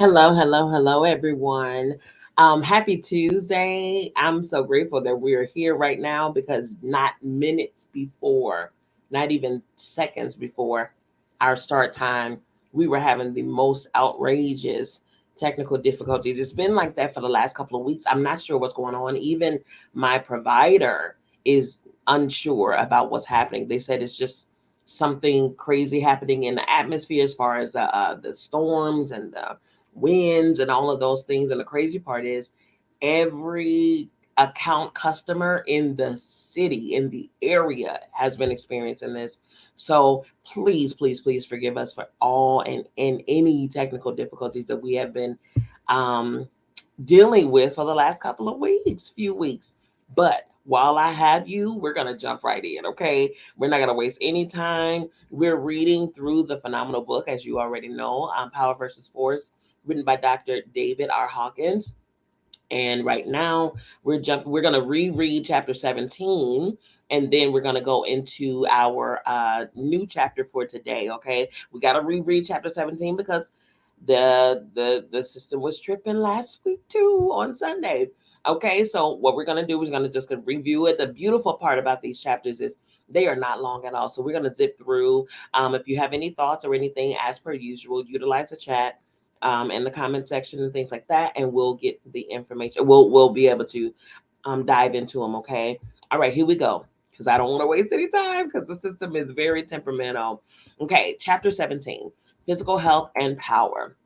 Hello, everyone. Happy Tuesday. I'm so grateful that we're here right now because not minutes before, not even seconds before our start time, we were having the most outrageous technical difficulties. It's been like that for the last couple of weeks. I'm not sure what's going on. Even my provider is unsure about what's happening. They said it's just something crazy happening in the atmosphere as far as the storms and the winds and all of those things. And the crazy part is every account customer in the city, in the area, has been experiencing this. So please forgive us for all and any technical difficulties that we have been um, dealing with for the last couple of weeks, few weeks. But while I have you, we're going to jump right in, okay? We're not going to waste any time. We're reading through the phenomenal book, as you already know, Power versus Force, written by Dr. David R. Hawkins. And right now, we're going to reread chapter 17, and then we're going to go into our new chapter for today, okay? We got to reread chapter 17 because the system was tripping last week too on Sunday. Okay, so what we're gonna do is gonna just gonna review it. The beautiful part about these chapters is they are not long at all. So we're gonna zip through. If you have any thoughts or anything, as per usual, utilize the chat in the comment section and things like that, and we'll get the information. We'll be able to dive into them. Okay. All right, here we go. Because I don't want to waste any time because the system is very temperamental. Okay, chapter 17, physical health and power.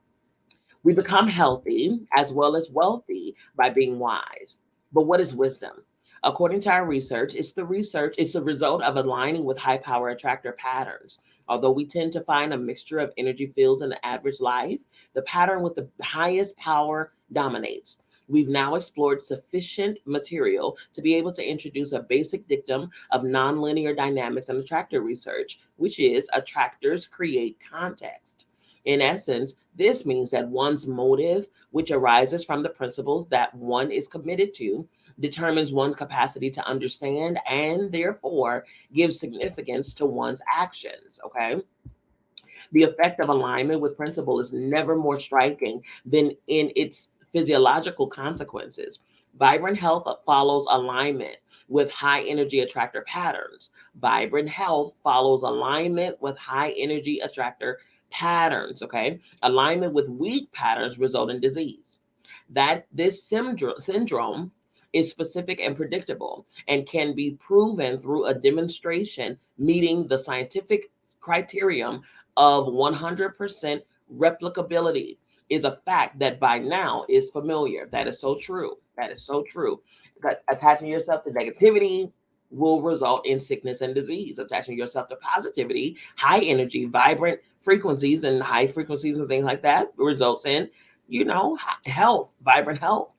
We become healthy as well as wealthy by being wise. But what is wisdom? According to our research, it's the result of aligning with high power attractor patterns. Although we tend to find a mixture of energy fields in the average life, the pattern with the highest power dominates. We've now explored sufficient material to be able to introduce a basic dictum of nonlinear dynamics and attractor research, which is attractors create context. In essence, this means that one's motive, which arises from the principles that one is committed to, determines one's capacity to understand and therefore gives significance to one's actions. Okay. The effect of alignment with principle is never more striking than in its physiological consequences. Vibrant health follows alignment with high energy attractor patterns. Vibrant health follows alignment with high energy attractor patterns. Okay. Alignment with weak patterns result in disease. That this syndrome is specific and predictable and can be proven through a demonstration meeting the scientific criterion of 100% replicability is a fact that by now is familiar. That is so true. That is so true. Attaching yourself to negativity will result in sickness and disease. Attaching yourself to positivity, high energy, vibrant frequencies and high frequencies and things like that results in, health, vibrant health.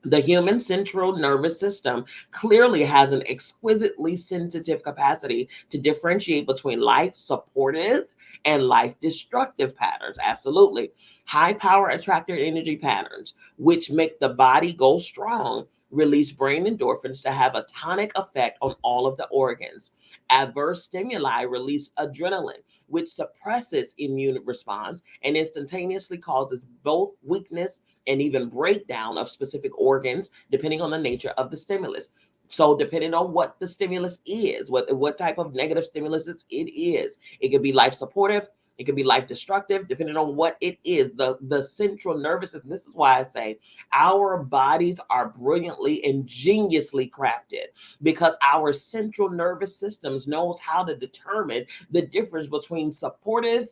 The human central nervous system clearly has an exquisitely sensitive capacity to differentiate between life supportive and life destructive patterns. Absolutely. High power attractor energy patterns, which make the body go strong, release brain endorphins to have a tonic effect on all of the organs. Adverse stimuli release adrenaline, which suppresses immune response and instantaneously causes both weakness and even breakdown of specific organs depending on the nature of the stimulus. So depending on what the stimulus is, what type of negative stimulus it is, it could be life supportive, it could be life destructive, depending on what it is. The central nervous system. This is why I say our bodies are brilliantly, ingeniously crafted because our central nervous systems knows how to determine the difference between supportive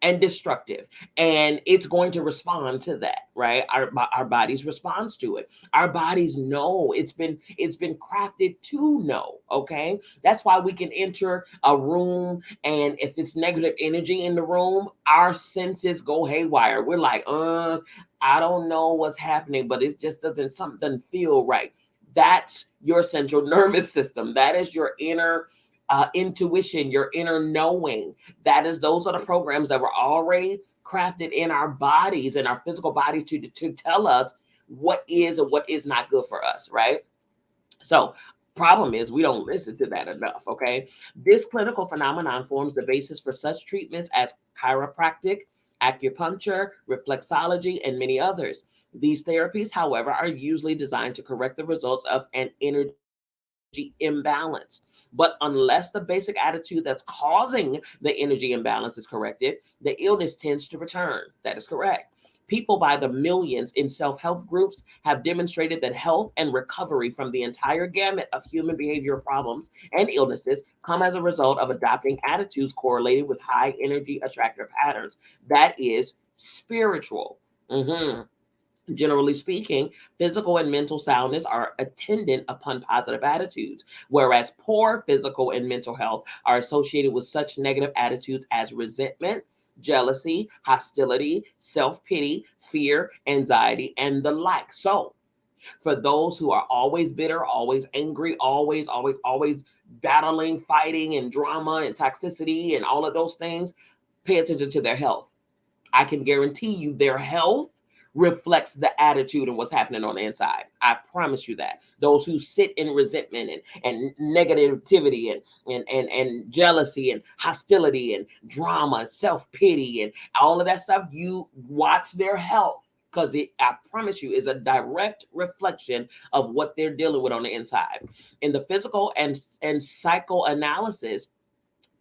and destructive, and it's going to respond to that, right? Our bodies responds to it. Our bodies know it's been crafted to know. Okay, that's why we can enter a room, and if it's negative energy in the room, our senses go haywire. We're like, I don't know what's happening, but it just something feel right. That's your central nervous system. That is your inner intuition, your inner knowing. Those are the programs that were already crafted in our bodies, in our physical bodies, to tell us what is and what is not good for us, right? So problem is we don't listen to that enough. Okay, this clinical phenomenon forms the basis for such treatments as chiropractic, acupuncture, reflexology, and many others. These therapies, however, are usually designed to correct the results of an energy imbalance. But unless the basic attitude that's causing the energy imbalance is corrected, the illness tends to return. That is correct. People by the millions in self help groups have demonstrated that health and recovery from the entire gamut of human behavioral problems and illnesses come as a result of adopting attitudes correlated with high energy attractor patterns. That is spiritual. Mhm. Generally speaking, physical and mental soundness are attendant upon positive attitudes, whereas poor physical and mental health are associated with such negative attitudes as resentment, jealousy, hostility, self pity, fear, anxiety, and the like. So, for those who are always bitter, always angry, always battling, fighting, and drama and toxicity and all of those things, pay attention to their health. I can guarantee you their health reflects the attitude and what's happening on the inside. I promise you that. Those who sit in resentment and negativity and jealousy and hostility and drama, self-pity and all of that stuff, you watch their health because it, I promise you, is a direct reflection of what they're dealing with on the inside. In the physical and psychoanalysis,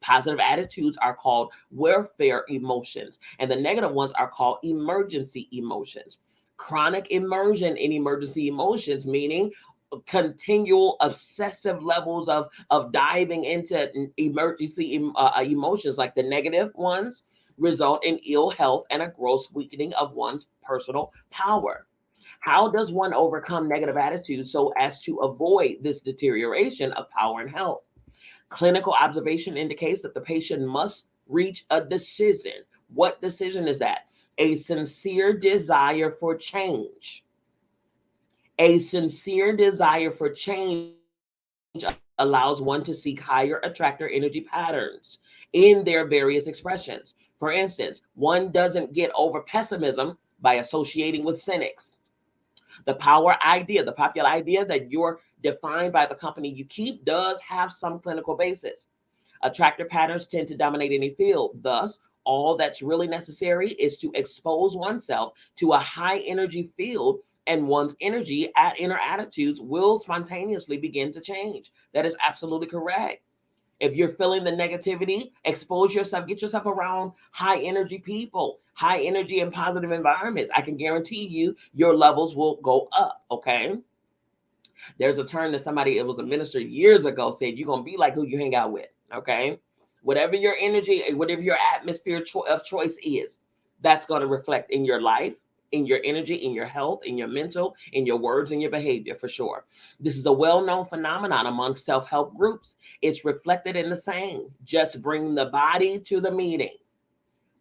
positive attitudes are called welfare emotions, and the negative ones are called emergency emotions. Chronic immersion in emergency emotions, meaning continual obsessive levels of diving into emergency emotions, like the negative ones, result in ill health and a gross weakening of one's personal power. How does one overcome negative attitudes so as to avoid this deterioration of power and health? Clinical observation indicates that the patient must reach a decision. What decision is that? A sincere desire for change. A sincere desire for change allows one to seek higher attractor energy patterns in their various expressions. For instance, one doesn't get over pessimism by associating with cynics. The popular idea that you're defined by the company you keep does have some clinical basis. Attractor patterns tend to dominate any field. Thus, all that's really necessary is to expose oneself to a high energy field, and one's energy at inner attitudes will spontaneously begin to change. That is absolutely correct. If you're feeling the negativity, expose yourself, get yourself around high energy people, high energy and positive environments. I can guarantee you your levels will go up. Okay. There's a term that somebody, it was a minister years ago, said you're going to be like who you hang out with. Okay. Whatever your energy, whatever your atmosphere of choice is, that's going to reflect in your life, in your energy, in your health, in your mental, in your words, and your behavior, for sure. This is a well-known phenomenon among self-help groups. It's reflected in the saying, just bring the body to the meeting.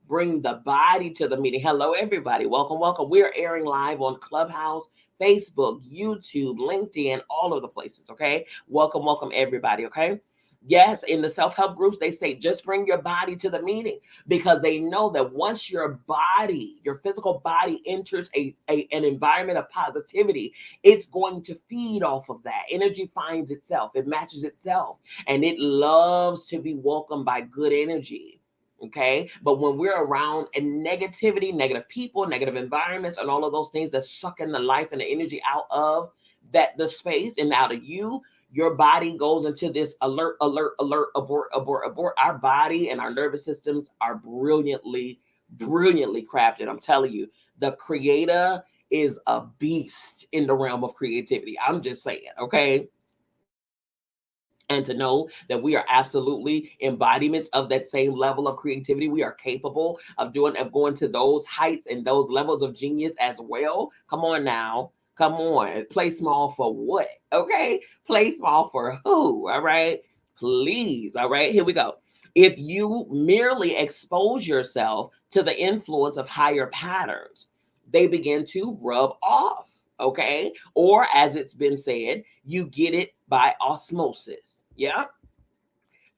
Bring the body to the meeting. Hello, everybody. Welcome, welcome. We are airing live on Clubhouse, Facebook, YouTube, LinkedIn, all of the places. Okay. Welcome, welcome, everybody. Okay. Yes, in the self-help groups, they say just bring your body to the meeting, because they know that once your body, your physical body enters an environment of positivity, it's going to feed off of that. Energy finds itself, it matches itself, and it loves to be welcomed by good energy. Okay. But when we're around negativity, negative people, negative environments, and all of those things that suck in the life and the energy out of that, the space and out of you, your body goes into this alert, alert, alert, abort, abort, abort. Our body and our nervous systems are brilliantly, brilliantly crafted. I'm telling you, the creator is a beast in the realm of creativity. I'm just saying, okay? And to know that we are absolutely embodiments of that same level of creativity. We are capable of going to those heights and those levels of genius as well. Come on now. Come on. Play small for what? Okay. Play small for who? All right. Please. All right. Here we go. If you merely expose yourself to the influence of higher patterns, they begin to rub off. Okay. Or as it's been said, you get it by osmosis. Yeah.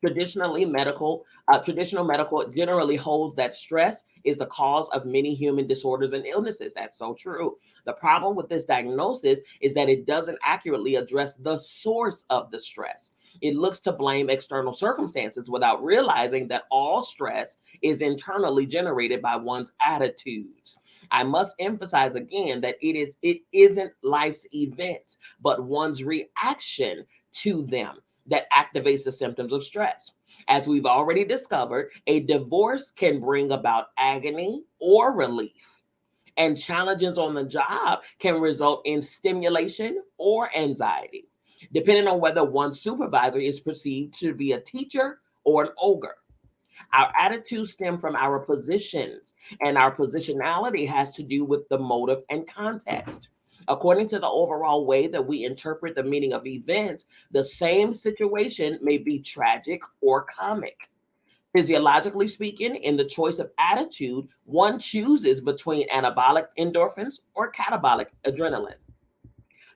Traditional medical generally holds that stress is the cause of many human disorders and illnesses. That's so true. The problem with this diagnosis is that it doesn't accurately address the source of the stress. It looks to blame external circumstances without realizing that all stress is internally generated by one's attitudes. I must emphasize again that it isn't life's events, but one's reaction to them that activates the symptoms of stress. As we've already discovered, a divorce can bring about agony or relief, and challenges on the job can result in stimulation or anxiety, depending on whether one's supervisor is perceived to be a teacher or an ogre. Our attitudes stem from our positions, and our positionality has to do with the motive and context. According to the overall way that we interpret the meaning of events, the same situation may be tragic or comic. Physiologically speaking, in the choice of attitude, one chooses between anabolic endorphins or catabolic adrenaline.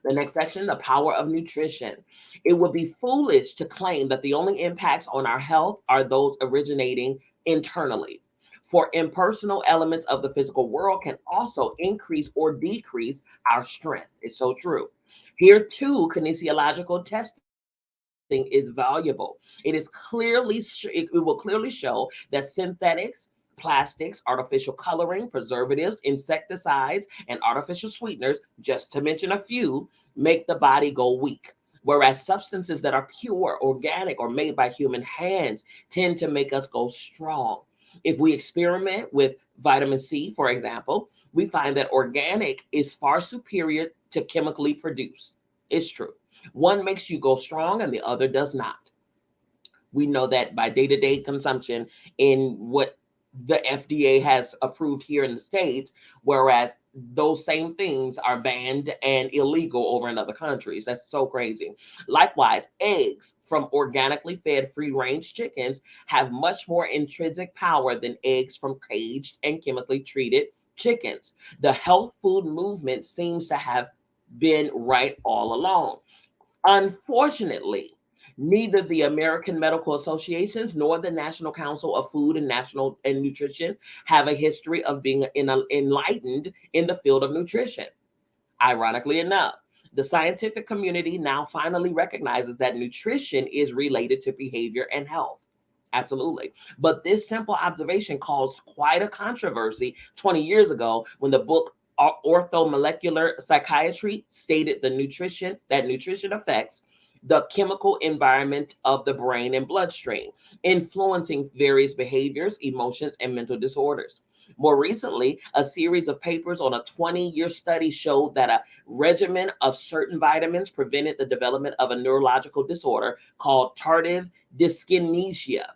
The next section, the power of nutrition. It would be foolish to claim that the only impacts on our health are those originating internally. For impersonal elements of the physical world can also increase or decrease our strength. It's so true. Here too, kinesiological testing is valuable. It will clearly show that synthetics, plastics, artificial coloring, preservatives, insecticides, and artificial sweeteners, just to mention a few, make the body go weak. Whereas substances that are pure, organic, or made by human hands tend to make us go strong. If we experiment with vitamin C, for example, we find that organic is far superior to chemically produced. It's true. One makes you go strong and the other does not. We know that by day to day consumption in what the FDA has approved here in the States, whereas those same things are banned and illegal over in other countries. That's so crazy. Likewise, eggs from organically fed free range chickens have much more intrinsic power than eggs from caged and chemically treated chickens. The health food movement seems to have been right all along. Unfortunately, neither the American Medical Associations nor the National Council of Food and National and Nutrition have a history of being enlightened in the field of nutrition. Ironically enough, the scientific community now finally recognizes that nutrition is related to behavior and health. Absolutely. But this simple observation caused quite a controversy 20 years ago when the book Orthomolecular Psychiatry stated that nutrition affects the chemical environment of the brain and bloodstream, influencing various behaviors, emotions, and mental disorders. More recently, a series of papers on a 20-year study showed that a regimen of certain vitamins prevented the development of a neurological disorder called tardive dyskinesia,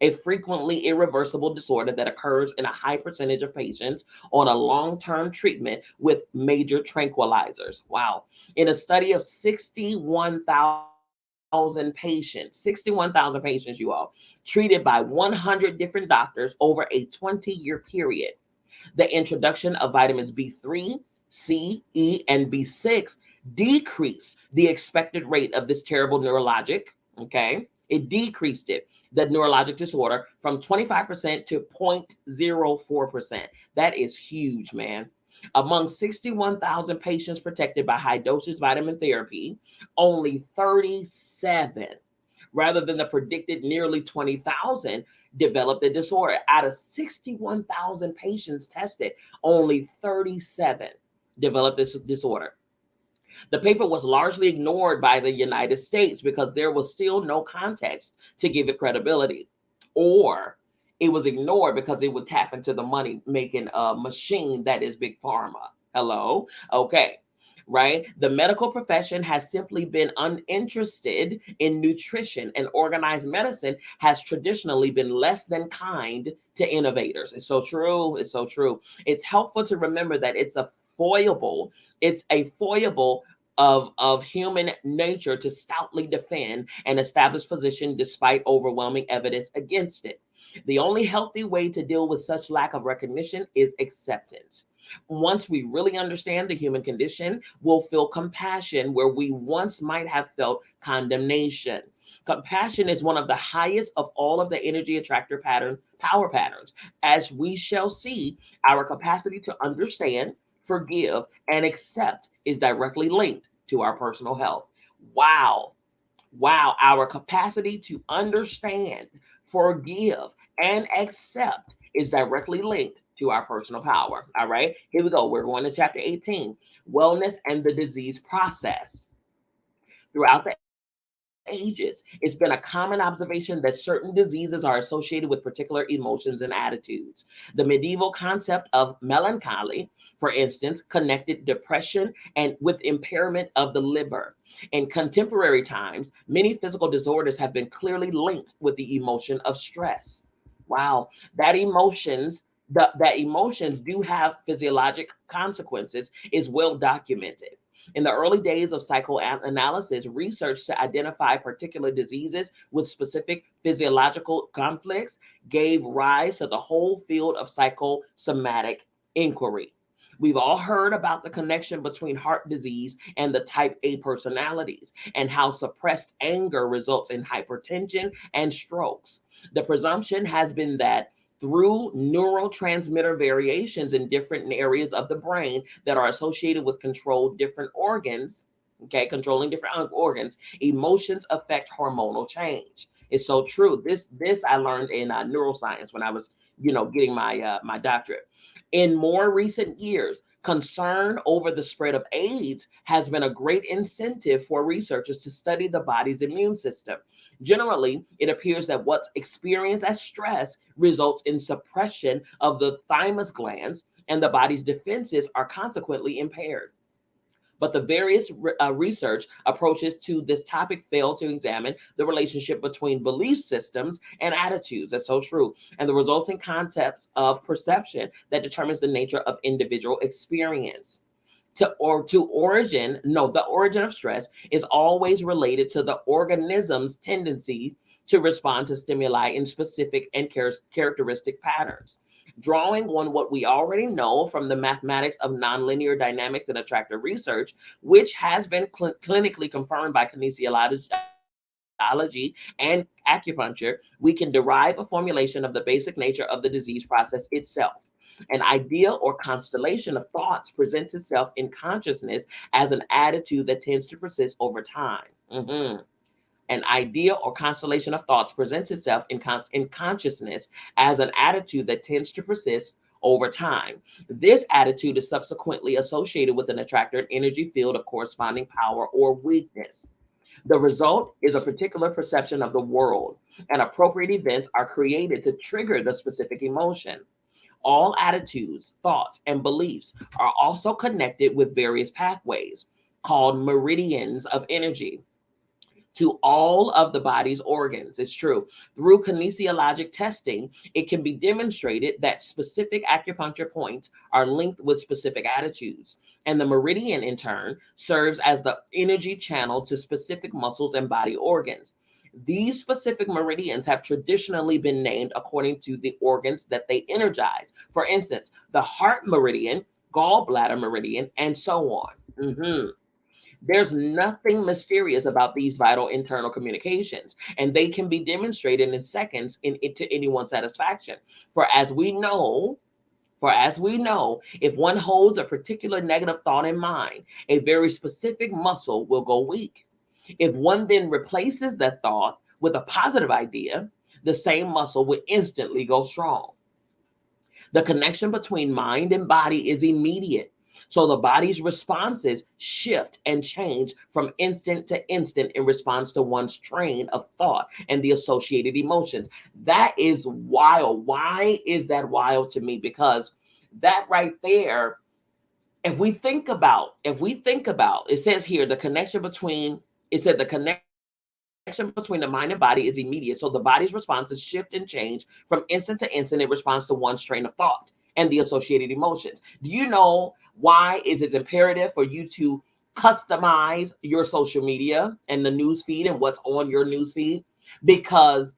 a frequently irreversible disorder that occurs in a high percentage of patients on a long-term treatment with major tranquilizers. Wow. In a study of 61,000 patients, you all, treated by 100 different doctors over a 20-year period, the introduction of vitamins B3, C, E, and B6 decreased the expected rate of this terrible neurologic, okay? It decreased the neurologic disorder from 25% to 0.04%. That is huge, man. Among 61,000 patients protected by high dosage vitamin therapy, only 37, rather than the predicted nearly 20,000, developed the disorder. Out of 61,000 patients tested, only 37 developed this disorder. The paper was largely ignored by the United States because there was still no context to give it credibility, or it was ignored because it would tap into the money making machine that is big pharma. Hello? Okay. Right? The medical profession has simply been uninterested in nutrition, and organized medicine has traditionally been less than kind to innovators. It's so true. It's so true. It's helpful to remember that it's a foible of human nature to stoutly defend an established position despite overwhelming evidence against it. The only healthy way to deal with such lack of recognition is acceptance. Once we really understand the human condition, we'll feel compassion where we once might have felt condemnation. Compassion is one of the highest of all of the energy attractor power patterns. As we shall see, our capacity to understand, forgive, and accept is directly linked to our personal health. Wow. Wow. Our capacity to understand, forgive, and accept is directly linked to our personal power. All right, here we go. We're going to chapter 18, wellness and the disease process. Throughout the ages, it's been a common observation that certain diseases are associated with particular emotions and attitudes. The medieval concept of melancholy, for instance, connected depression and with impairment of the liver. In contemporary times, many physical disorders have been clearly linked with the emotion of stress. Wow, that emotions do have physiologic consequences is well documented. In the early days of psychoanalysis, research to identify particular diseases with specific physiological conflicts gave rise to the whole field of psychosomatic inquiry. We've all heard about the connection between heart disease and the type A personalities, and how suppressed anger results in hypertension and strokes. The presumption has been that through neurotransmitter variations in different areas of the brain that are associated with controlled different organs, okay, controlling different organs, emotions affect hormonal change. It's so true. This I learned in neuroscience when I was, getting my doctorate. In more recent years, concern over the spread of AIDS has been a great incentive for researchers to study the body's immune system. Generally, it appears that what's experienced as stress results in suppression of the thymus glands, and the body's defenses are consequently impaired. But the various research approaches to this topic fail to examine the relationship between belief systems and attitudes. That's so true. And the resulting concepts of perception that determines the nature of individual experience. The origin of stress is always related to the organism's tendency to respond to stimuli in specific and characteristic patterns. Drawing on what we already know from the mathematics of nonlinear dynamics and attractive research, which has been clinically confirmed by kinesiology and acupuncture, we can derive a formulation of the basic nature of the disease process itself. An idea or constellation of thoughts presents itself in consciousness as an attitude that tends to persist over time. An idea or constellation of thoughts presents itself in consciousness as an attitude that tends to persist over time. This attitude is subsequently associated with an attractor energy field of corresponding power or weakness. The result is a particular perception of the world, and appropriate events are created to trigger the specific emotion. All attitudes, thoughts, and beliefs are also connected with various pathways called meridians of energy to all of the body's organs. It's true. Through kinesiologic testing, it can be demonstrated that specific acupuncture points are linked with specific attitudes. And the meridian, in turn, serves as the energy channel to specific muscles and body organs. These specific meridians have traditionally been named according to the organs that they energize. For instance, the heart meridian, gallbladder meridian, and so on. There's nothing mysterious about these vital internal communications, and they can be demonstrated in seconds to anyone's satisfaction. For as we know, if one holds a particular negative thought in mind, a very specific muscle will go weak. If one then replaces that thought with a positive idea, the same muscle will instantly go strong. The connection between mind and body is immediate. So the body's responses shift and change from instant to instant in response to one's train of thought and the associated emotions. That is wild. Why is that wild to me? Because that right there, if we think about, it says here, the connection between the mind and body is immediate. So the body's responses shift and change from instant to instant in response to one's train of thought and the associated emotions. Do you know why is it imperative for you to customize your social media and the news feed and what's on your news feed? Because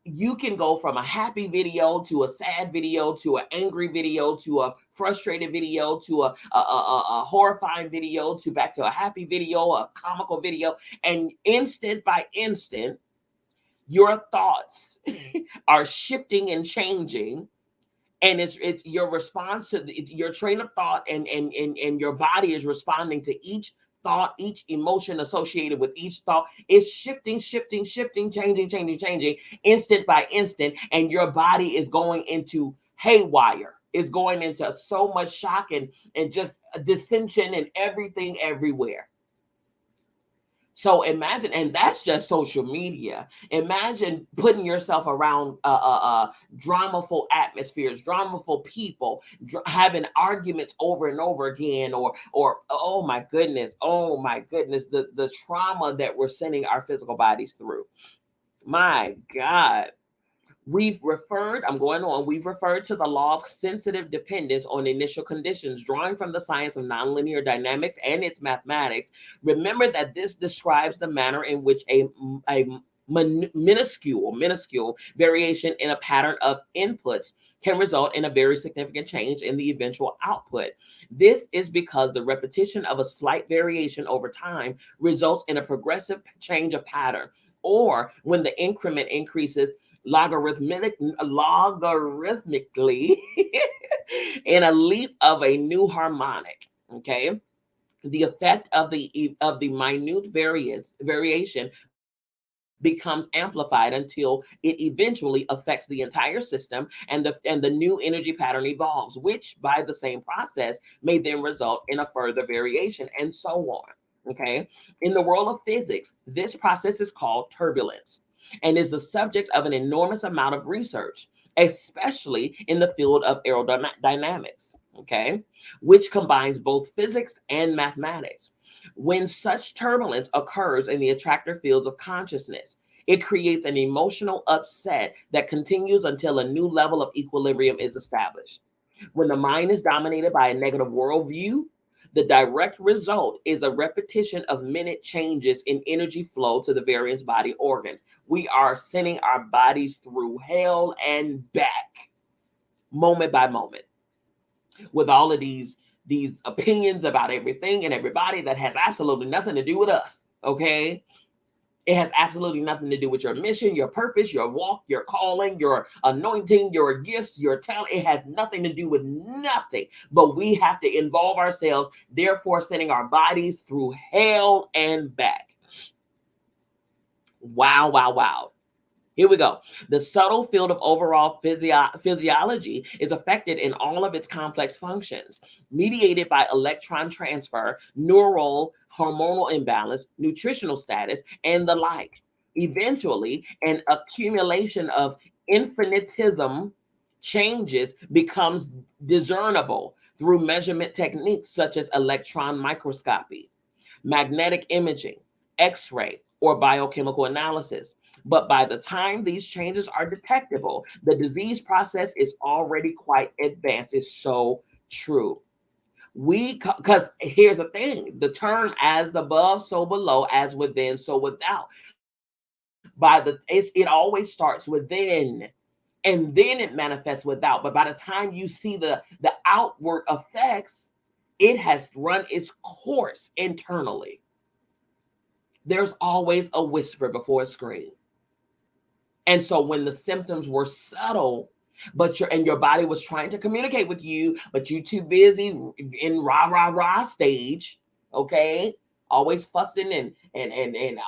you can go from a happy video to a sad video to an angry video to a frustrated video to a horrifying video to back to a happy video, a comical video, and instant by instant, your thoughts are shifting and changing, and it's your response to your train of thought, and your body is responding to each thought, each emotion associated with each thought is shifting, shifting, shifting, changing, changing, changing, instant by instant. And your body is going into haywire, is going into so much shock and just dissension and everything everywhere. So imagine, and that's just social media. Imagine putting yourself around dramaful atmospheres, dramaful people, having arguments over and over again, or oh my goodness, the trauma that we're sending our physical bodies through. My God. We've referred to the law of sensitive dependence on initial conditions, drawing from the science of nonlinear dynamics and its mathematics. Remember that this describes the manner in which a minuscule variation in a pattern of inputs can result in a very significant change in the eventual output. This is because the repetition of a slight variation over time results in a progressive change of pattern, or when the increment increases logarithmically in a leap of a new harmonic. Okay, the effect of the minute variation becomes amplified until it eventually affects the entire system, and the new energy pattern evolves, which by the same process may then result in a further variation, and so on. Okay, in the world of physics, this process is called turbulence and is the subject of an enormous amount of research, especially in the field of aerodynamics, okay, which combines both physics and mathematics. When such turbulence occurs in the attractor fields of consciousness, it creates an emotional upset that continues until a new level of equilibrium is established. When the mind is dominated by a negative worldview, the direct result is a repetition of minute changes in energy flow to the various body organs. We are sending our bodies through hell and back, moment by moment, with all of these opinions about everything and everybody that has absolutely nothing to do with us. Okay, it has absolutely nothing to do with your mission, your purpose, your walk, your calling, your anointing, your gifts, your talent. It has nothing to do with nothing. But we have to involve ourselves, therefore sending our bodies through hell and back. Wow, wow, wow. Here we go. The subtle field of overall physiology is affected in all of its complex functions, mediated by electron transfer, neural, hormonal imbalance, nutritional status, and the like. Eventually, an accumulation of infinitism changes becomes discernible through measurement techniques such as electron microscopy, magnetic imaging, X-ray, or biochemical analysis. But by the time these changes are detectable, the disease process is already quite advanced. It's so true. Because here's the thing, the term as above, so below, as within, so without. It always starts within, and then it manifests without. But by the time you see the outward effects, it has run its course internally. There's always a whisper before a scream. And so when the symptoms were subtle, but your body was trying to communicate with you, but you too busy in rah stage, okay? Always fussing and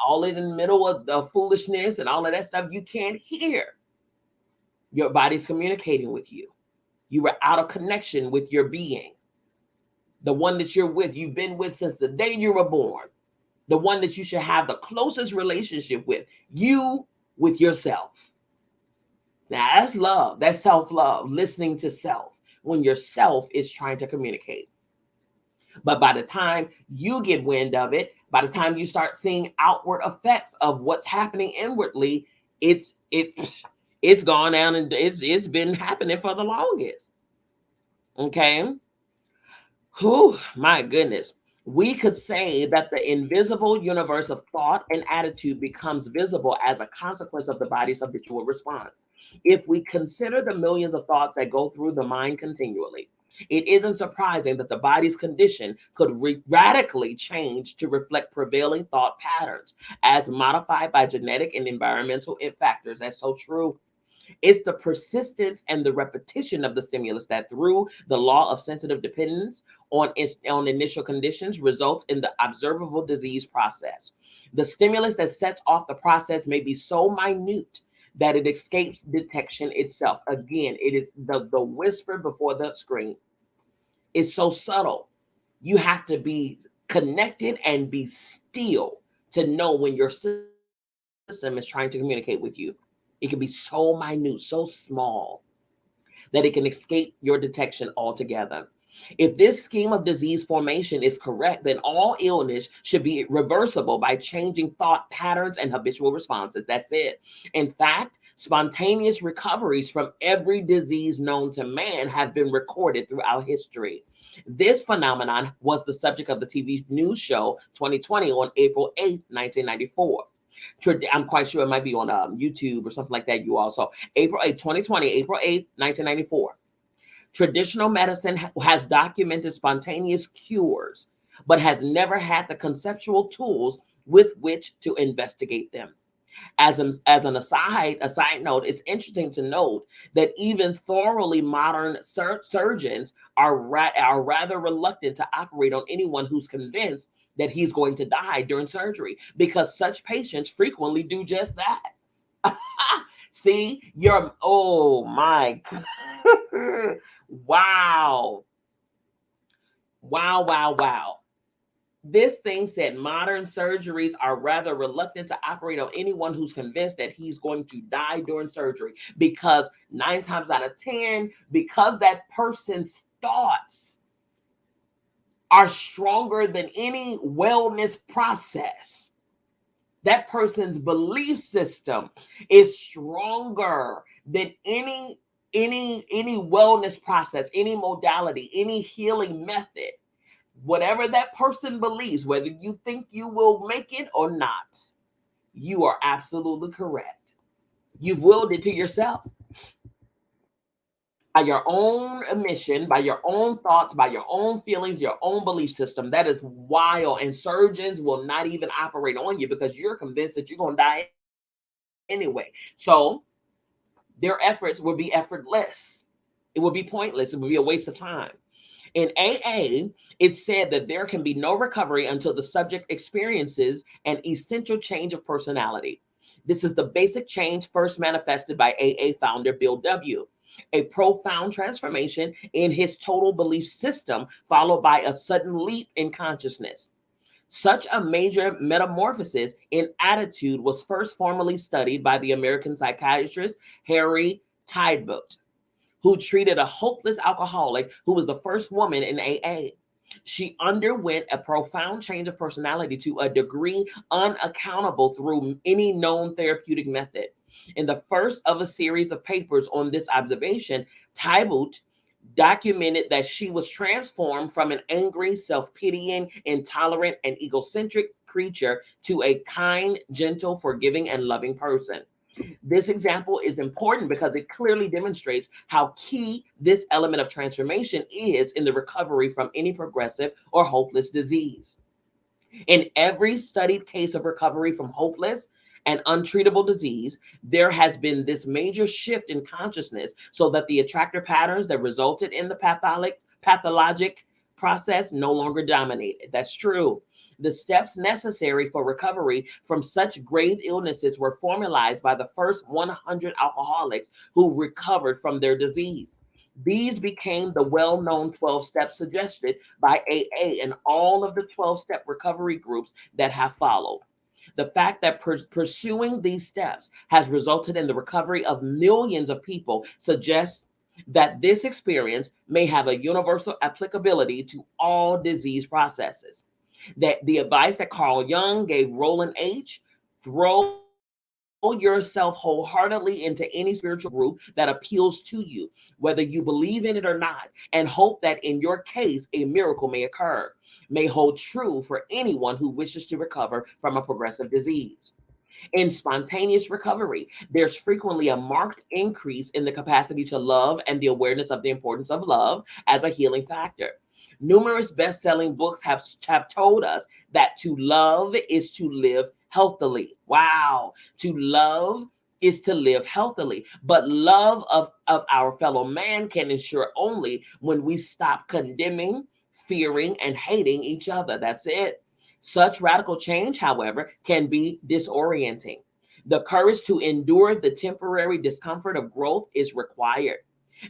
all in the middle of the foolishness and all of that stuff, you can't hear. Your body's communicating with you. You were out of connection with your being. The one that you're with, you've been with since the day you were born. The one that you should have the closest relationship with, you with yourself. Now that's love, that's self-love, listening to self when yourself is trying to communicate. But by the time you get wind of it, by the time you start seeing outward effects of what's happening inwardly, it's gone down and it's been happening for the longest. Okay. Whew, my goodness. We could say that the invisible universe of thought and attitude becomes visible as a consequence of the body's habitual response. If we consider the millions of thoughts that go through the mind continually, it isn't surprising that the body's condition could radically change to reflect prevailing thought patterns as modified by genetic and environmental factors. That's so true. It's the persistence and the repetition of the stimulus that, through the law of sensitive dependence on initial conditions results in the observable disease process. The stimulus that sets off the process may be so minute that it escapes detection itself. Again, it is the whisper before the scream. It's so subtle. You have to be connected and be still to know when your system is trying to communicate with you. It can be so minute, so small that it can escape your detection altogether. If this scheme of disease formation is correct, then all illness should be reversible by changing thought patterns and habitual responses. That's it. In fact, spontaneous recoveries from every disease known to man have been recorded throughout history. This phenomenon was the subject of the TV news show 2020 on April 8th, 1994. I'm quite sure it might be on YouTube or something like that. You also April 8th, 2020, April 8th, 1994. Traditional medicine has documented spontaneous cures, but has never had the conceptual tools with which to investigate them. As an a side note, it's interesting to note that even thoroughly modern surgeons are rather reluctant to operate on anyone who's convinced that he's going to die during surgery, because such patients frequently do just that. See, oh my God. Wow. Wow, wow, wow. This thing said modern surgeries are rather reluctant to operate on anyone who's convinced that he's going to die during surgery, because 9 times out of 10, because that person's thoughts are stronger than any wellness process. That person's belief system is stronger than any wellness process, any modality, any healing method. Whatever that person believes, whether you think you will make it or not, you are absolutely correct. You've willed it to yourself by your own admission, by your own thoughts, by your own feelings, your own belief system. That is wild. And surgeons will not even operate on you because you're convinced that you're going to die anyway. So their efforts will be effortless. It will be pointless. It will be a waste of time. In AA, it's said that there can be no recovery until the subject experiences an essential change of personality. This is the basic change first manifested by AA founder Bill W. A profound transformation in his total belief system, followed by a sudden leap in consciousness. Such a major metamorphosis in attitude was first formally studied by the American psychiatrist Harry Tidebout, who treated a hopeless alcoholic who was the first woman in AA. She underwent a profound change of personality to a degree unaccountable through any known therapeutic method. In the first of a series of papers on this observation, Tidebout documented that she was transformed from an angry, self-pitying, intolerant, and egocentric creature to a kind, gentle, forgiving, and loving person. This example is important because it clearly demonstrates how key this element of transformation is in the recovery from any progressive or hopeless disease. In every studied case of recovery from hopeless and untreatable disease, there has been this major shift in consciousness so that the attractor patterns that resulted in the pathologic process no longer dominated. That's true. The steps necessary for recovery from such grave illnesses were formalized by the first 100 alcoholics who recovered from their disease. These became the well-known 12 steps suggested by AA and all of the 12-step recovery groups that have followed. The fact that pursuing these steps has resulted in the recovery of millions of people suggests that this experience may have a universal applicability to all disease processes. That the advice that Carl Jung gave Roland H., throw yourself wholeheartedly into any spiritual group that appeals to you, whether you believe in it or not, and hope that in your case a miracle may occur, may hold true for anyone who wishes to recover from a progressive disease. In spontaneous recovery, there's frequently a marked increase in the capacity to love and the awareness of the importance of love as a healing factor. Numerous best-selling books have told us that to love is to live healthily. Wow. To love is to live healthily. But love of our fellow man can ensure only when we stop condemning, fearing and hating each other. That's it. Such radical change, however, can be disorienting. The courage to endure the temporary discomfort of growth is required,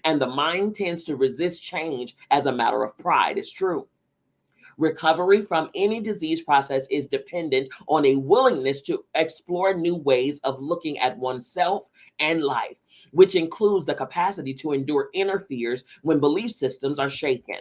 and the mind tends to resist change as a matter of pride. It's true. Recovery from any disease process is dependent on a willingness to explore new ways of looking at oneself and life, which includes the capacity to endure inner fears when belief systems are shaken.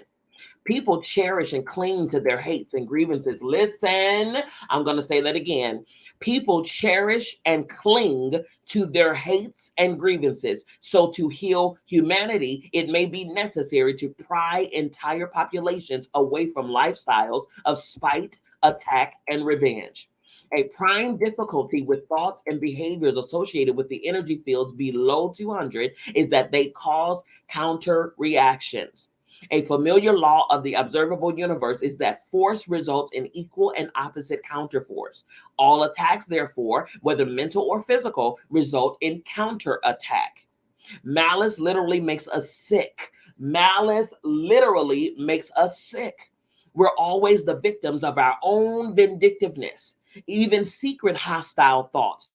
People cherish and cling to their hates and grievances. Listen, I'm going to say that again. People cherish and cling to their hates and grievances. So, to heal humanity, it may be necessary to pry entire populations away from lifestyles of spite, attack, and revenge. A prime difficulty with thoughts and behaviors associated with the energy fields below 200 is that they cause counter reactions. A familiar law of the observable universe is that force results in equal and opposite counterforce. All attacks, therefore, whether mental or physical, result in counterattack. Malice literally makes us sick. Malice literally makes us sick. We're always the victims of our own vindictiveness. Even secret hostile thoughts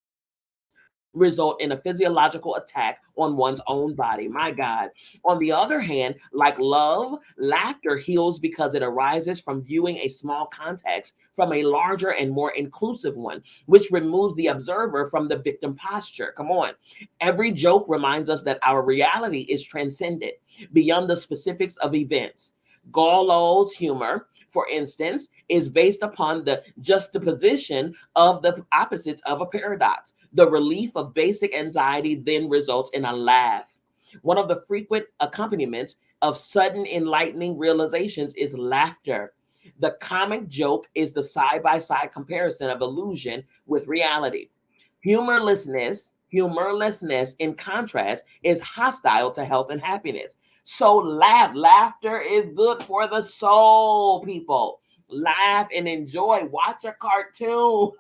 result in a physiological attack on one's own body. My God. On the other hand, like love, laughter heals because it arises from viewing a small context from a larger and more inclusive one, which removes the observer from the victim posture. Come on. Every joke reminds us that our reality is transcendent beyond the specifics of events. Gallo's humor, for instance, is based upon the juxtaposition of the opposites of a paradox. The relief of basic anxiety then results in a laugh. One of the frequent accompaniments of sudden enlightening realizations is laughter. The comic joke is the side by side comparison of illusion with reality. Humorlessness, in contrast, is hostile to health and happiness. So laugh. Laughter is good for the soul, people. Laugh and enjoy. Watch a cartoon.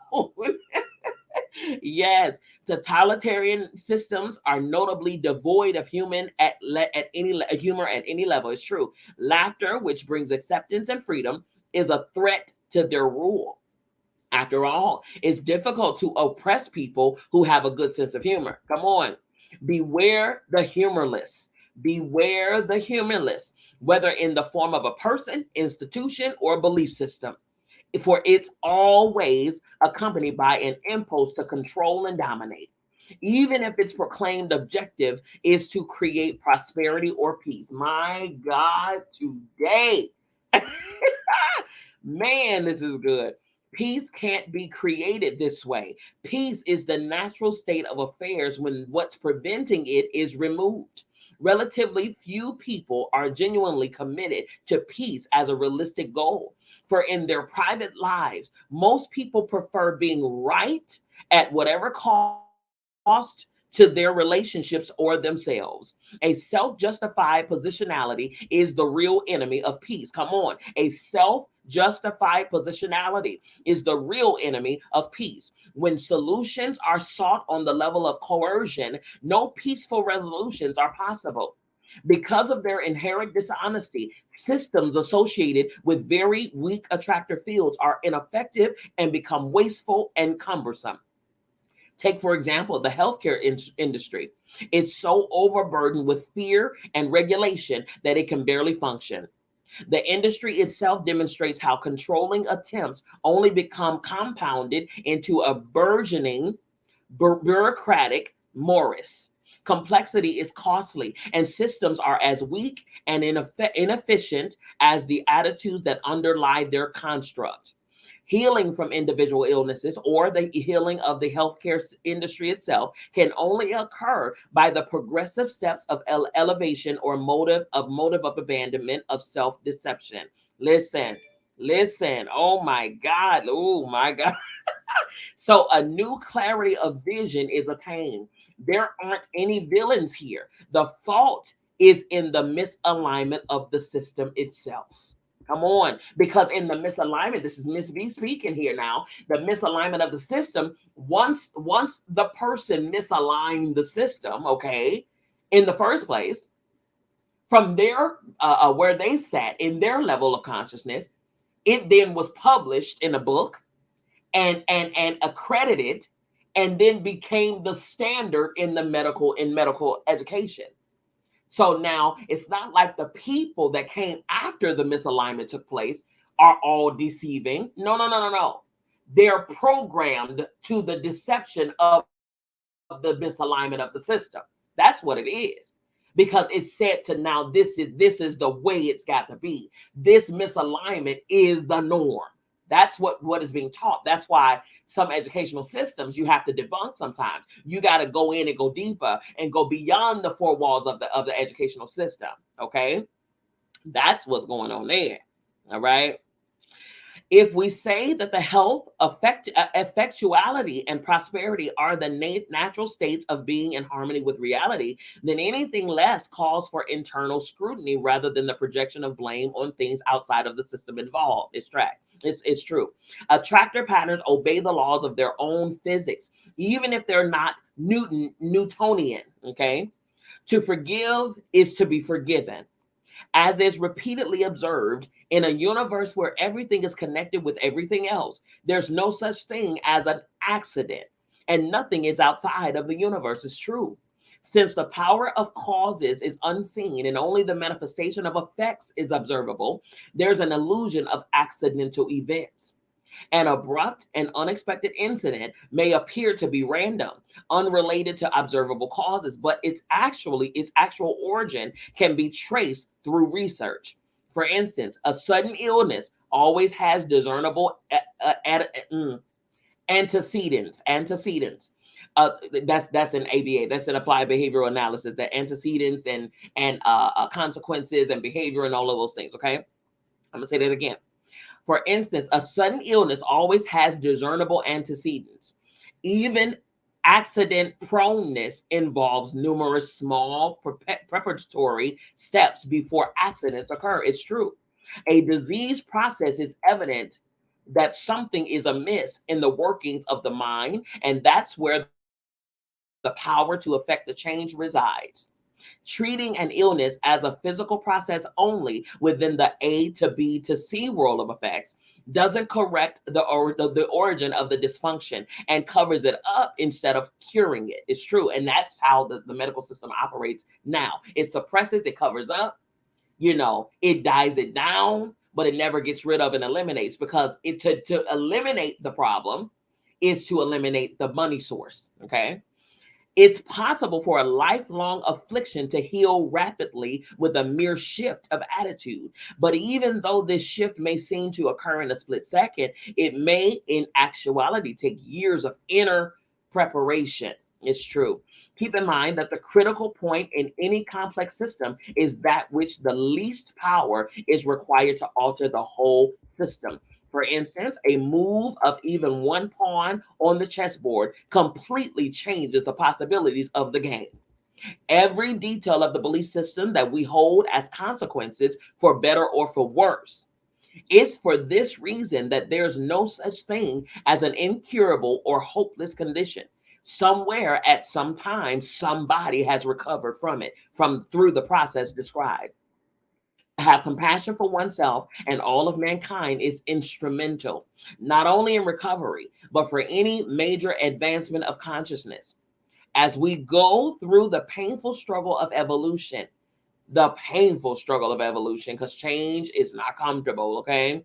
Yes, totalitarian systems are notably devoid of humor at any level. It's true. Laughter, which brings acceptance and freedom, is a threat to their rule. After all, it's difficult to oppress people who have a good sense of humor. Come on. Beware the humorless. Beware the humorless, whether in the form of a person, institution, or belief system, for it's always accompanied by an impulse to control and dominate, even if its proclaimed objective is to create prosperity or peace. My God, today, man, this is good. Peace can't be created this way. Peace is the natural state of affairs when what's preventing it is removed. Relatively few people are genuinely committed to peace as a realistic goal. For in their private lives, most people prefer being right at whatever cost to their relationships or themselves. A self justified positionality is the real enemy of peace. Come on. A self justified positionality is the real enemy of peace. When solutions are sought on the level of coercion, no peaceful resolutions are possible. Because of their inherent dishonesty, systems associated with very weak attractor fields are ineffective and become wasteful and cumbersome. Take, for example, the healthcare industry. It's so overburdened with fear and regulation that it can barely function. The industry itself demonstrates how controlling attempts only become compounded into a burgeoning bureaucratic morass. Complexity is costly, and systems are as weak and inefficient as the attitudes that underlie their construct. Healing from individual illnesses or the healing of the healthcare industry itself can only occur by the progressive steps of elevation or motive of abandonment of self-deception. Listen, listen. Oh my God. So a new clarity of vision is attained. There aren't any villains here. The fault is in the misalignment of the system itself. Come on, because in the misalignment, this is Miss B speaking here now. The misalignment of the system. Once the person misaligned the system, okay, in the first place, From their where they sat in their level of consciousness, it then was published in a book and accredited, and then became the standard in the medical education. So now it's not like the people that came after the misalignment took place are all deceiving. No, no, no, no, no. They're programmed to the deception of the misalignment of the system. That's what it is. Because it's said to now this is the way it's got to be. This misalignment is the norm. That's what is being taught. That's why some educational systems you have to debunk sometimes. You got to go in and go deeper and go beyond the four walls of the educational system. Okay? That's what's going on there. All right. If we say that the health, effectuality, and prosperity are the natural states of being in harmony with reality, then anything less calls for internal scrutiny rather than the projection of blame on things outside of the system involved. It's true. Attractor patterns obey the laws of their own physics, even if they're not Newtonian. Okay. To forgive is to be forgiven. As is repeatedly observed, in a universe where everything is connected with everything else, there's no such thing as an accident, and nothing is outside of the universe. Is true. Since the power of causes is unseen and only the manifestation of effects is observable, there's an illusion of accidental events. An abrupt and unexpected incident may appear to be random, unrelated to observable causes, but its actual origin can be traced through research. For instance, a sudden illness always has discernible antecedents. That's an ABA. That's an applied behavioral analysis. The antecedents and consequences and behavior and all of those things. Okay, I'm gonna say that again. For instance, a sudden illness always has discernible antecedents. Even accident proneness involves numerous small preparatory steps before accidents occur. It's true. A disease process is evident that something is amiss in the workings of the mind, and that's where the power to affect the change resides. Treating an illness as a physical process only within the A to B to C world of effects doesn't correct the origin of the dysfunction and covers it up instead of curing it. It's true. And that's how the medical system operates now. It suppresses, it covers up, it dies it down, but it never gets rid of and eliminates, because to eliminate the problem is to eliminate the money source. Okay. It's possible for a lifelong affliction to heal rapidly with a mere shift of attitude. But even though this shift may seem to occur in a split second, it may in actuality take years of inner preparation. It's true. Keep in mind that the critical point in any complex system is that which the least power is required to alter the whole system. For instance, a move of even one pawn on the chessboard completely changes the possibilities of the game. Every detail of the belief system that we hold as consequences, for better or for worse. It's for this reason that there's no such thing as an incurable or hopeless condition. Somewhere at some time, somebody has recovered from it, from through the process described. Have compassion for oneself and all of mankind is instrumental, not only in recovery, but for any major advancement of consciousness. As we go through the painful struggle of evolution, because change is not comfortable, okay?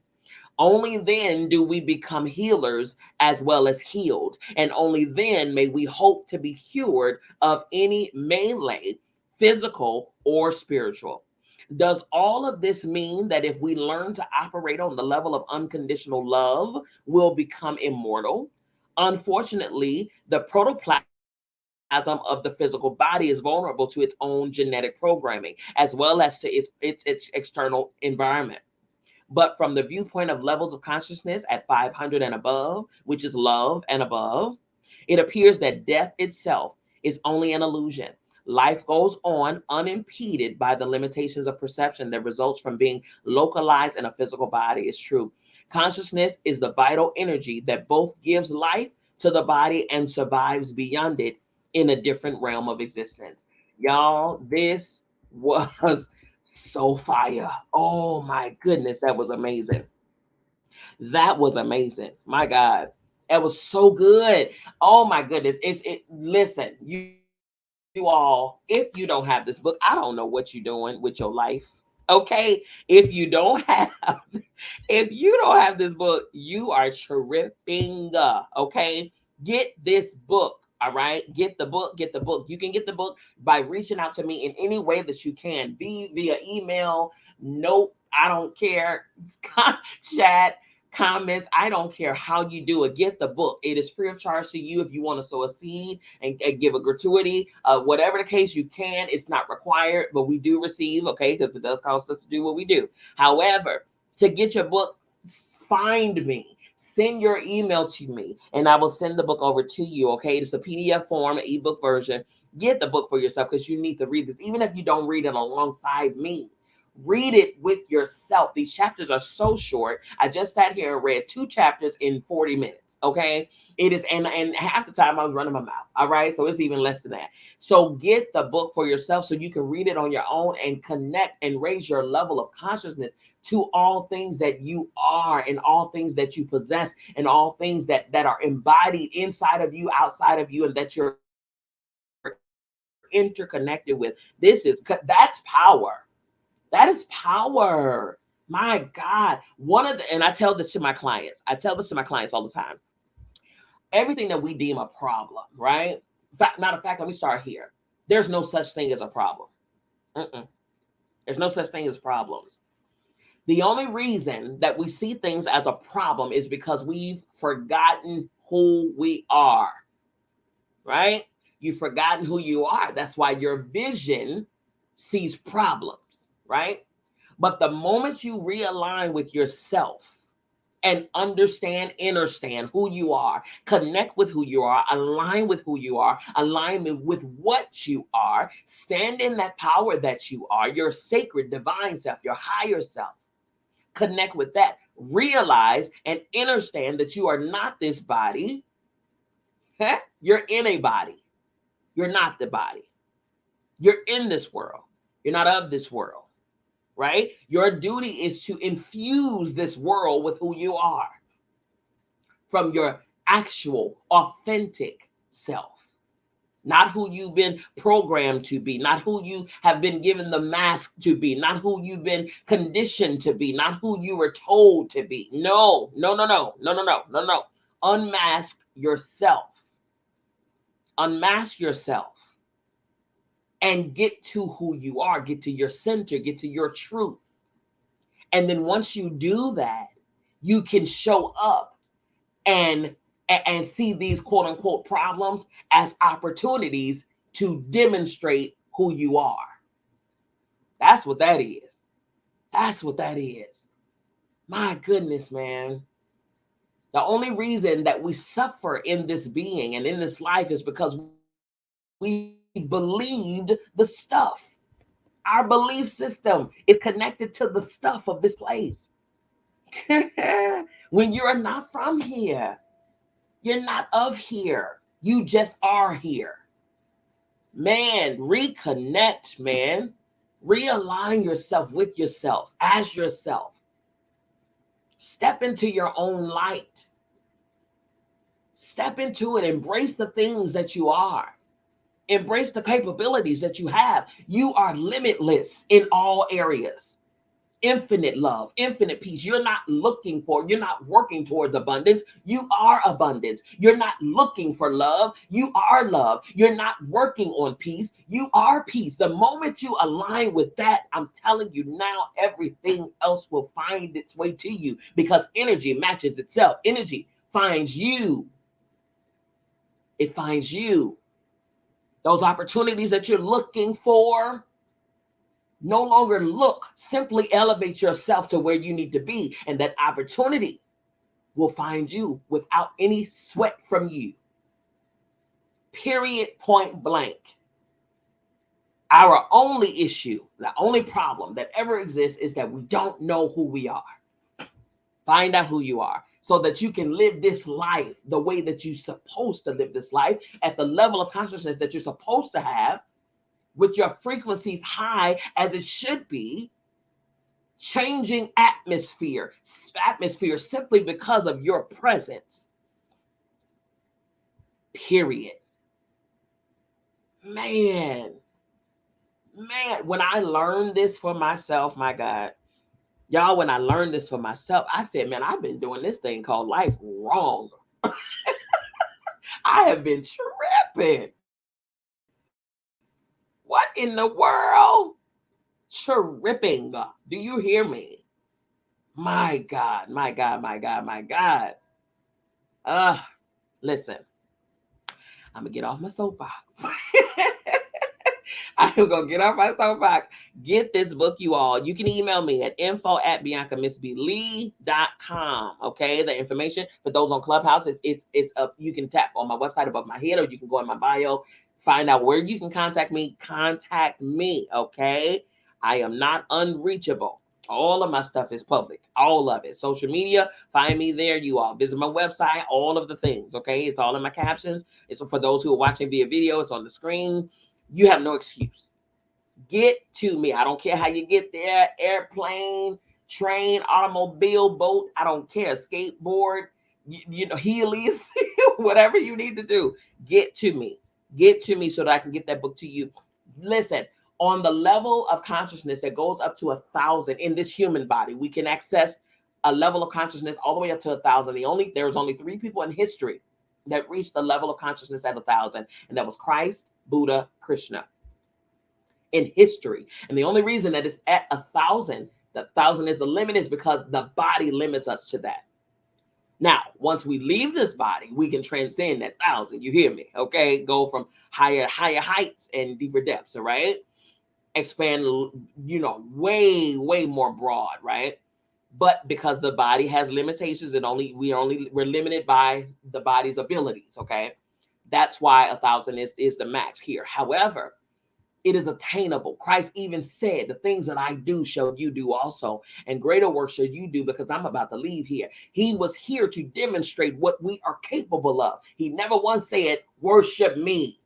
Only then do we become healers as well as healed. And only then may we hope to be cured of any melee, physical or spiritual. Does all of this mean that if we learn to operate on the level of unconditional love, we'll become immortal? Unfortunately, the protoplasm of the physical body is vulnerable to its own genetic programming, as well as to its external environment. But from the viewpoint of levels of consciousness at 500 and above, which is love and above, it appears that death itself is only an illusion. Life goes on unimpeded by the limitations of perception that results from being localized in a physical body. It's true. Consciousness is the vital energy that both gives life to the body and survives beyond it in a different realm of existence. Y'all, this was So fire. Oh my goodness, that was amazing. That was amazing. My God. That was so good. Oh my goodness. Listen, you all, if you don't have this book, I don't know what you're doing with your life. Okay? If you don't have if you don't have this book, you are tripping. Okay? Get this book. All right? Get the book. Get the book. You can get the book by reaching out to me in any way that you can. Be via email. Nope. I don't care. Chat, comments. I don't care how you do it. Get the book. It is free of charge to you if you want to sow a seed and give a gratuity. Whatever the case, you can. It's not required, but we do receive, okay, because it does cost us to do what we do. However, to get your book, find me. Send your email to me, and I will send the book over to you. Okay, it's a PDF form, an ebook version. Get the book for yourself because you need to read this, even if you don't read it alongside me. Read it with yourself. These chapters are so short. I just sat here and read 2 chapters in 40 minutes. Okay. It is, and half the time I was running my mouth. All right. So it's even less than that. So get the book for yourself so you can read it on your own and connect and raise your level of consciousness to all things that you are and all things that you possess and all things that are embodied inside of you, outside of you, and that you're interconnected with. That's power. That is power. My God. And I tell this to my clients. I tell this to my clients all the time. Everything that we deem a problem, right? Matter of fact, let me start here. There's no such thing as a problem. Mm-mm. There's no such thing as problems. The only reason that we see things as a problem is because we've forgotten who we are, right? You've forgotten who you are. That's why your vision sees problems, right? But the moment you realign with yourself and understand who you are, connect with who you are, align with who you are, align with what you are, stand in that power that you are, your sacred divine self, your higher self, connect with that, realize and understand that you are not this body. You're in a body. You're not the body. You're in this world. You're not of this world, right? Your duty is to infuse this world with who you are from your actual, authentic self. Not who you've been programmed to be, not who you have been given the mask to be, not who you've been conditioned to be, not who you were told to be. No, no, no, no, no, no, no, no, no. Unmask yourself. Unmask yourself and get to who you are, get to your center, get to your truth. And then once you do that, you can show up and see these quote unquote problems as opportunities to demonstrate who you are. That's what that is. That's what that is. My goodness, man. The only reason that we suffer in this being and in this life is because we believed the stuff. Our belief system is connected to the stuff of this place. When you're not from here, you're not of here. You just are here. Man, reconnect, man. Realign yourself with yourself as yourself. Step into your own light. Step into it. Embrace the things that you are. Embrace the capabilities that you have. You are limitless in all areas. Infinite love, infinite peace. You're not you're not working towards abundance. You are abundance. You're not looking for love. You are love. You're not working on peace. You are peace. The moment you align with that, I'm telling you now, everything else will find its way to you because energy matches itself. Energy finds you. It finds you. Those opportunities that you're looking for, no longer look, simply elevate yourself to where you need to be, and that opportunity will find you without any sweat from you. Period, point blank. Our only issue, the only problem that ever exists is that we don't know who we are. Find out who you are so that you can live this life the way that you're supposed to live this life at the level of consciousness that you're supposed to have. with your frequencies high as it should be, changing atmosphere simply because of your presence. Period. Man, when I learned this for myself, my God, y'all, when I learned this for myself, I said, man, I've been doing this thing called life wrong. I have been tripping. What in the world? Tripping. Do you hear me? My God, my God, my God, my God. Listen, I'm going to get off my soapbox. I'm going to get off my soapbox. Get this book, you all. You can email me at info@biancamissblee.com. Okay, the information for those on Clubhouse it's up. You can tap on my website above my head, or you can go in my bio, find out where you can contact me. Contact me, okay? I am not unreachable. All of my stuff is public. All of it. Social media, find me there, you all. Visit my website, all of the things, okay? It's all in my captions. It's for those who are watching via video. It's on the screen. You have no excuse. Get to me. I don't care how you get there. Airplane, train, automobile, boat. I don't care. Skateboard, you know, Heelys, whatever you need to do. Get to me. Get to me so that I can get that book to you. Listen, on the level of consciousness that goes up to 1,000 in this human body, we can access a level of consciousness all the way up to 1,000. There's only 3 people in history that reached the level of consciousness at 1,000, and that was Christ, Buddha, Krishna. In history. And the only reason that it's at 1,000, the 1,000 is the limit, is because the body limits us to that. Now, once we leave this body, we can transcend that 1,000. You hear me? Okay. Go from higher heights and deeper depths. All right. Expand, way, way more broad. Right. But because the body has limitations, we're limited by the body's abilities. Okay. That's why 1,000 is the max here. However, it is attainable. Christ even said, the things that I do shall you do also, and greater work shall you do, because I'm about to leave here. He was here to demonstrate what we are capable of. He never once said, worship me.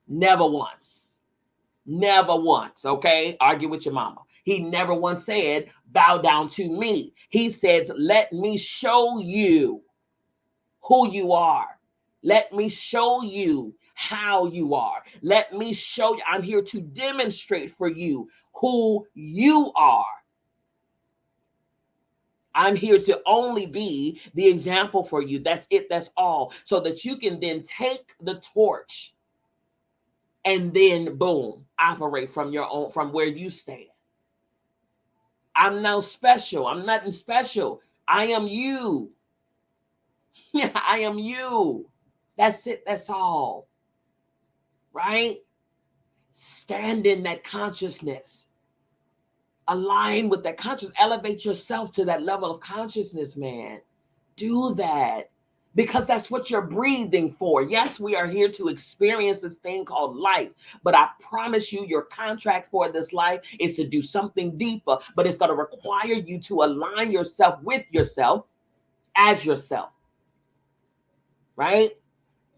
Never once. Never once, okay? Argue with your mama. He never once said, bow down to me. He says, let me show you who you are. Let me show you how you are. Let me show you. I'm here to demonstrate for you who you are. I'm here to only be the example for you. That's it. That's all. So that you can then take the torch and then boom, operate from where you stand. I'm no special. I'm nothing special. I am you. I am you. That's it. That's all. Right? Stand in that consciousness. Align with that consciousness. Elevate yourself to that level of consciousness, man. Do that. Because that's what you're breathing for. Yes, we are here to experience this thing called life. But I promise you, your contract for this life is to do something deeper. But it's going to require you to align yourself with yourself as yourself. Right?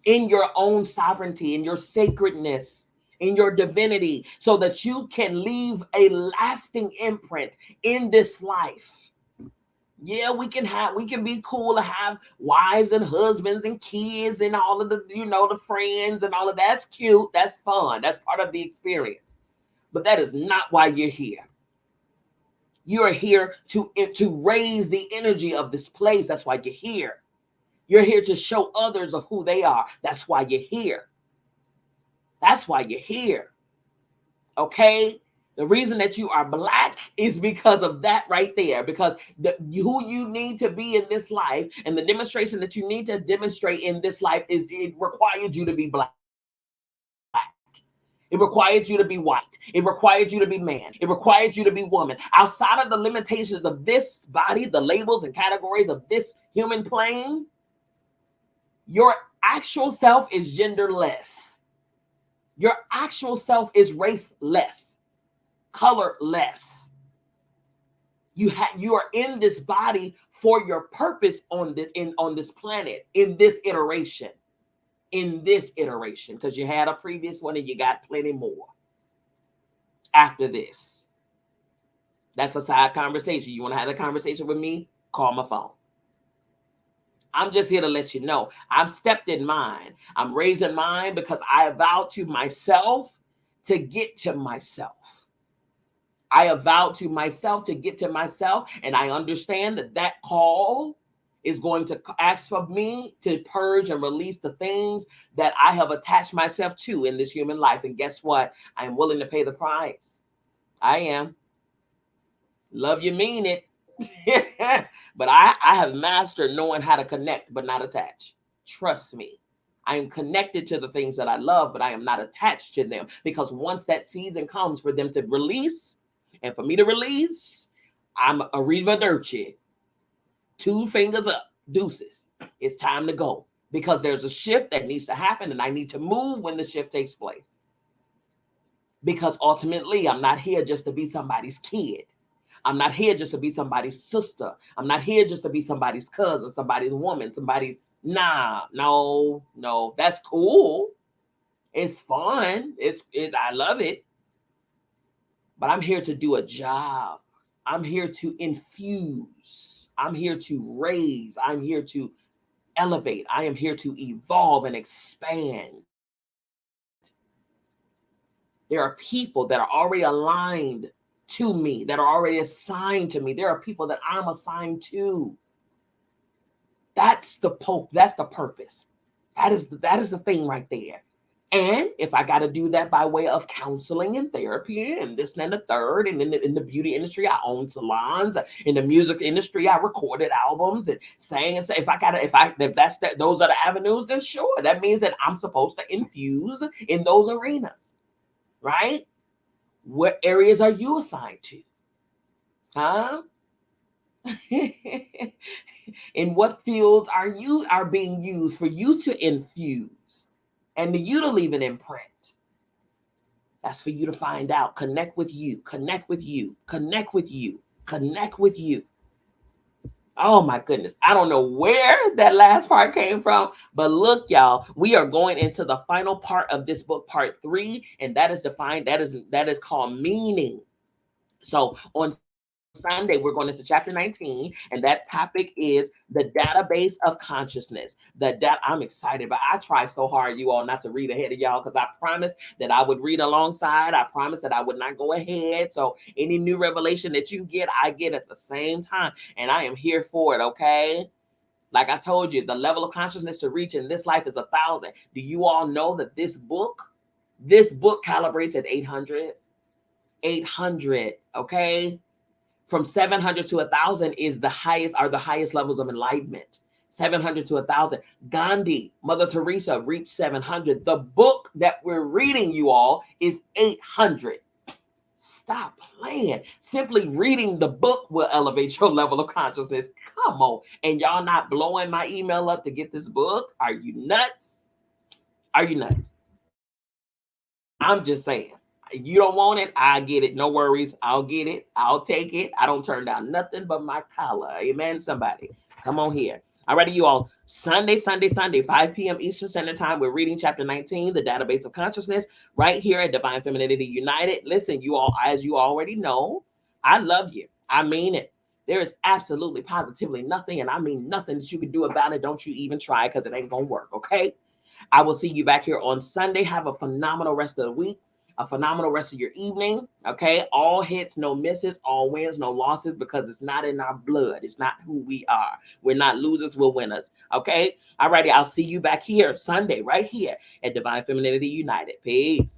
In your own sovereignty, in your sacredness, in your divinity, so that you can leave a lasting imprint in this life. Yeah, we can be cool to have wives and husbands and kids and all of the, the friends and all of that's cute. That's fun. That's part of the experience. But that is not why you're here. You are here to raise the energy of this place. That's why you're here. You're here to show others of who they are. That's why you're here. That's why you're here. Okay? The reason that you are Black is because of that right there. Because who you need to be in this life and the demonstration that you need to demonstrate in this life it requires you to be Black. It requires you to be white. It requires you to be man. It requires you to be woman. Outside of the limitations of this body, the labels and categories of this human plane, your actual self is genderless. Your actual self is raceless, colorless. You are in this body for your purpose on this planet, in this iteration, in this iteration, because you had a previous one and you got plenty more after this. That's a side conversation. You want to have a conversation with me? Call my phone. I'm just here to let you know I've stepped in mine. I'm raising mine because I vow to myself to get to myself. I have vowed to myself to get to myself, and I understand that that call is going to ask for me to purge and release the things that I have attached myself to in this human life. And guess what? I am willing to pay the price. I am. Love you, mean it. But I have mastered knowing how to connect but not attach. Trust me. I am connected to the things that I love, but I am not attached to them, because once that season comes for them to release, and for me to release, I'm a arrivederci. 2 fingers up, deuces. It's time to go, because there's a shift that needs to happen, and I need to move when the shift takes place. Because ultimately, I'm not here just to be somebody's kid. I'm not here just to be somebody's sister. I'm not here just to be somebody's cousin, somebody's woman, somebody's, no. That's cool. It's fun. I love it. But I'm here to do a job. I'm here to infuse. I'm here to raise. I'm here to elevate. I am here to evolve and expand. There are people that are already aligned to me, that are already assigned to me. There are people that I'm assigned to. That's the purpose. That is the thing right there. And if I got to do that by way of counseling and therapy and this and the third, and in the beauty industry, I own salons. In the music industry, I recorded albums and sang and say, those are the avenues, then sure, that means that I'm supposed to infuse in those arenas, right? What areas are you assigned to? Huh? In what fields are being used for you to infuse and for you to leave an imprint? That's for you to find out. Connect with you. Connect with you. Connect with you. Connect with you. Oh my goodness. I don't know where that last part came from, but look, y'all, we are going into the final part of this book, part 3, and that is defined, that is called meaning. So on Sunday, we're going into chapter 19, and that topic is the database of consciousness. I'm excited, but I try so hard, you all, not to read ahead of y'all, because I promised that I would read alongside. I promised that I would not go ahead. So any new revelation that you get, I get at the same time, and I am here for it, okay? Like I told you, the level of consciousness to reach in this life is 1,000. Do you all know that this book calibrates at 800? 800, okay? From 700 to 1,000 are the highest levels of enlightenment. 700 to 1,000. Gandhi, Mother Teresa reached 700. The book that we're reading, you all, is 800. Stop playing. Simply reading the book will elevate your level of consciousness. Come on. And y'all not blowing my email up to get this book? Are you nuts? Are you nuts? I'm just saying. You don't want it, I get it. No worries. I'll get it. I'll take it. I don't turn down nothing but my collar. Amen, somebody. Come on here. All right, you all. Sunday, 5 p.m. Eastern Standard Time. We're reading chapter 19, The Database of Consciousness, right here at Divine Femininity United. Listen, you all, as you already know, I love you. I mean it. There is absolutely, positively nothing, and I mean nothing that you can do about it. Don't you even try, because it ain't going to work, okay? I will see you back here on Sunday. Have a phenomenal rest of the week. A phenomenal rest of your evening, okay? All hits, no misses, all wins, no losses, because it's not in our blood. It's not who we are. We're not losers, we're winners, okay? All righty, I'll see you back here Sunday, right here at Divine Femininity United. Peace.